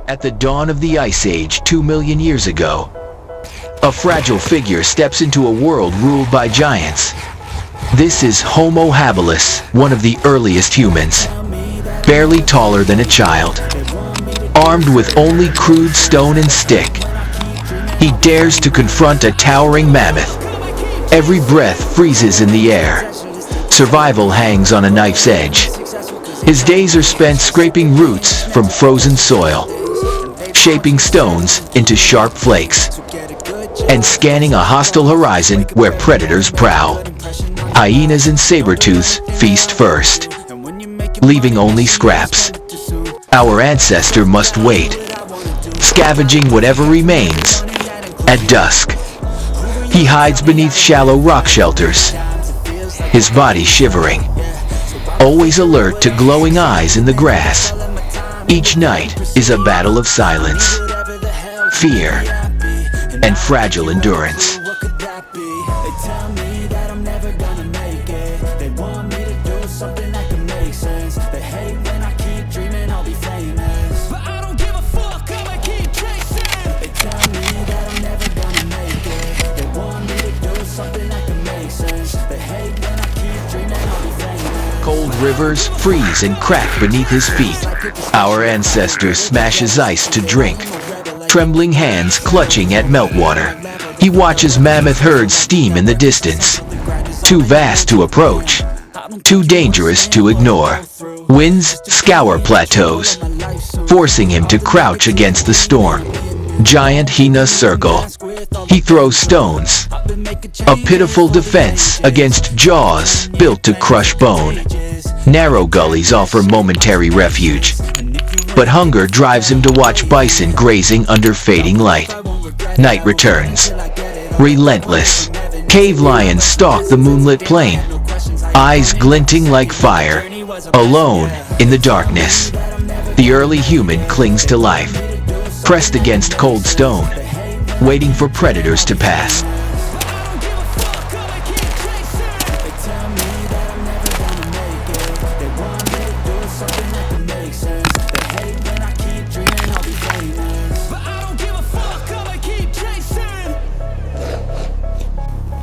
At the dawn of the Ice Age 2 million years ago, a fragile figure steps into a world ruled by giants. This is Homo habilis, one of the earliest humans, barely taller than a child. Armed with only crude stone and stick, he dares to confront a towering mammoth. Every breath freezes in the air. Survival hangs on a knife's edge. His days are spent scraping roots from frozen soil, shaping stones into sharp flakes, and scanning a hostile horizon where predators prowl. Hyenas and saber-tooths feast first, leaving only scraps. Our ancestor must wait, scavenging whatever remains. At dusk, he hides beneath shallow rock shelters, his body shivering, always alert to glowing eyes in the grass. Each night is a battle of silence, fear, and fragile endurance. Cold rivers freeze and crack beneath his feet. Our ancestors smash his ice to drink, trembling hands clutching at meltwater. He watches mammoth herds steam in the distance, too vast to approach, too dangerous to ignore. Winds scour plateaus, forcing him to crouch against the storm. Giant hyenas circle. He throws stones, a pitiful defense against jaws built to crush bone. Narrow gullies offer momentary refuge, but hunger drives him to watch bison grazing under fading light. Night returns, relentless. Cave lions stalk the moonlit plain, eyes glinting like fire, alone in the darkness. The early human clings to life, pressed against cold stone, waiting for predators to pass.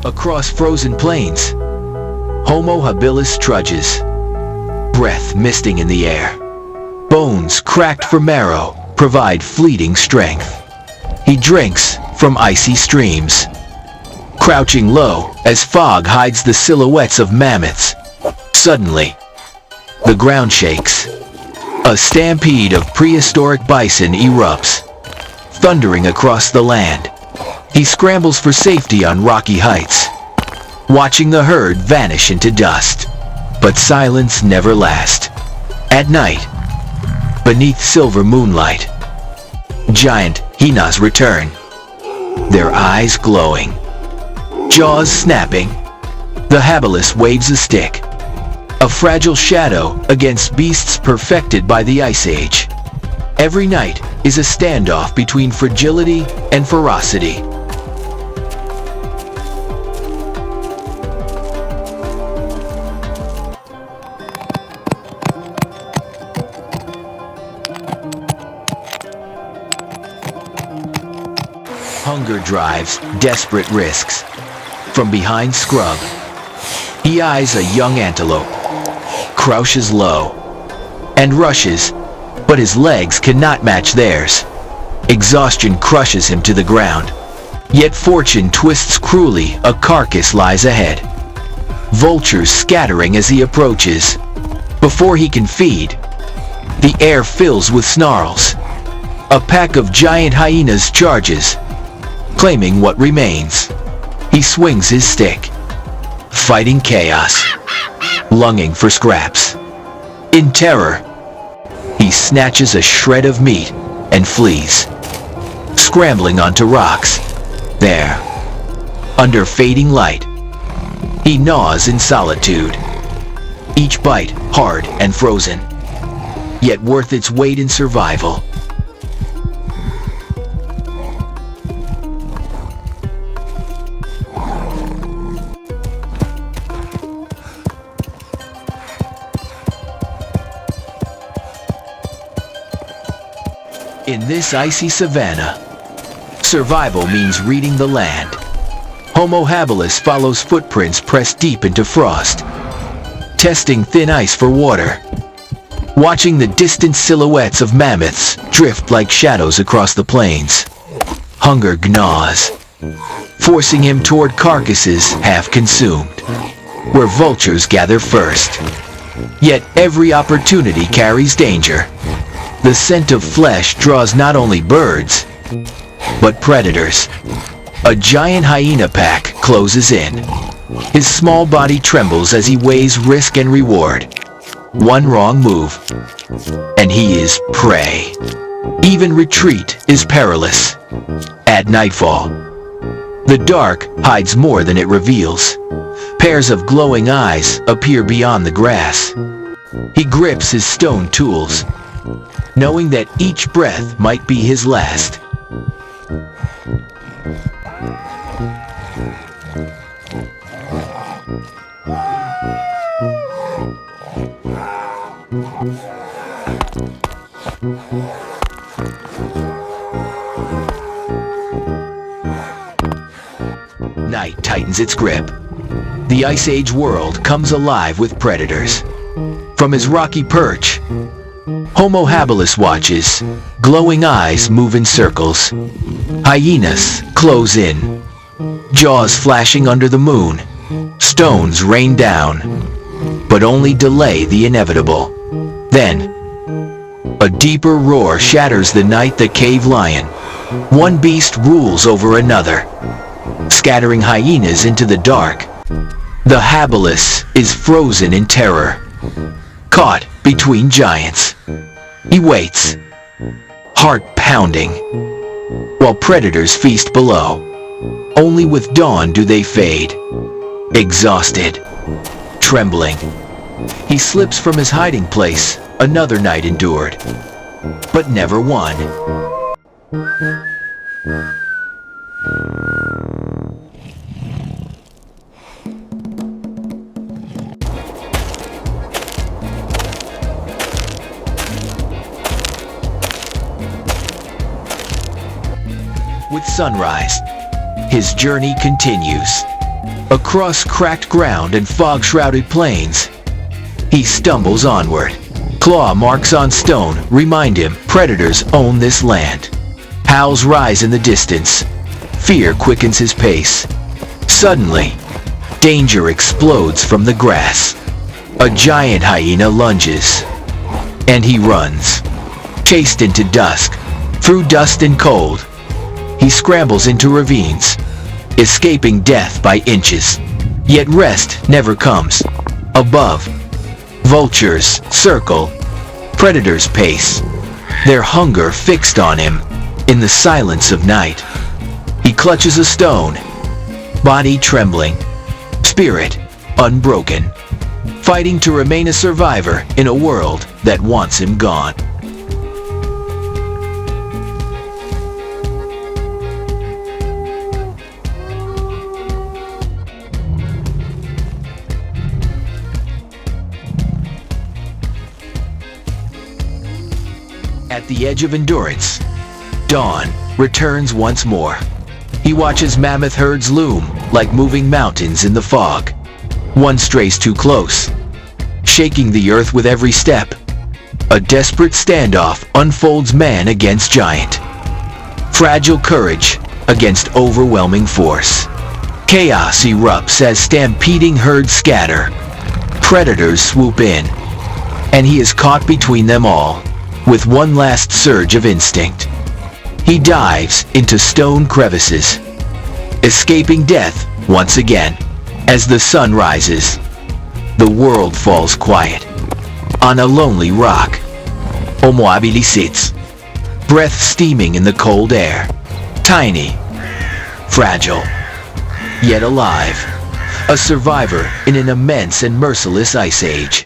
Across frozen plains, Homo habilis trudges, breath misting in the air. Bones cracked for marrow provide fleeting strength. He drinks from icy streams, crouching low as fog hides the silhouettes of mammoths. Suddenly, the ground shakes. A stampede of prehistoric bison erupts, thundering across the land. He scrambles for safety on rocky heights, watching the herd vanish into dust. But silence never lasts. At night, beneath silver moonlight, giant hyenas return, their eyes glowing, jaws snapping. The habilis waves a stick, a fragile shadow against beasts perfected by the Ice Age. Every night is a standoff between fragility and ferocity. Hunger drives desperate risks. From behind scrub, he eyes a young antelope, crouches low, and rushes, but his legs cannot match theirs. Exhaustion crushes him to the ground. Yet fortune twists cruelly, a carcass lies ahead. Vultures scattering as he approaches. Before he can feed, the air fills with snarls. A pack of giant hyenas charges, claiming what remains. He swings his stick, fighting chaos, longing for scraps. In terror, he snatches a shred of meat and flees, scrambling onto rocks. There, under fading light, he gnaws in solitude, each bite hard and frozen, yet worth its weight in survival. In this icy savanna, survival means reading the land. Homo habilis follows footprints pressed deep into frost, testing thin ice for water, watching the distant silhouettes of mammoths drift like shadows across the plains. Hunger gnaws, forcing him toward carcasses half consumed, where vultures gather first. Yet every opportunity carries danger. The scent of flesh draws not only birds, but predators. A giant hyena pack closes in. His small body trembles as he weighs risk and reward. One wrong move, and he is prey. Even retreat is perilous. At nightfall, the dark hides more than it reveals. Pairs of glowing eyes appear beyond the grass. He grips his stone tools, knowing that each breath might be his last. Night tightens its grip. The Ice Age world comes alive with predators. From his rocky perch, Homo habilis watches. Glowing eyes move in circles. Hyenas close in, jaws flashing under the moon. Stones rain down, but only delay the inevitable. Then, a deeper roar shatters the night. The cave lion. One beast rules over another, scattering hyenas into the dark. The habilis is frozen in terror, caught between giants. He waits, heart pounding, while predators feast below. Only with dawn do they fade. Exhausted, trembling, he slips from his hiding place. Another night endured, but never won. With sunrise, his journey continues. Across cracked ground and fog-shrouded plains, he stumbles onward. Claw marks on stone remind him predators own this land. Howls rise in the distance. Fear quickens his pace. Suddenly, danger explodes from the grass. A giant hyena lunges, and he runs. Chased into dusk, through dust and cold, he scrambles into ravines, escaping death by inches. Yet rest never comes. Above, vultures circle, predators pace, their hunger fixed on him. In the silence of night, he clutches a stone, body trembling, spirit unbroken, fighting to remain a survivor in a world that wants him gone. At the edge of endurance, dawn returns once more. He watches mammoth herds loom like moving mountains in the fog. One strays too close, shaking the earth with every step. A desperate standoff unfolds man against giant. Fragile courage against overwhelming force. Chaos erupts as stampeding herds scatter. Predators swoop in, and he is caught between them all. With one last surge of instinct, he dives into stone crevices, escaping death once again. As the sun rises, the world falls quiet. On a lonely rock, Homo habilis sits, breath steaming in the cold air. Tiny, fragile, yet alive. A survivor in an immense and merciless ice age.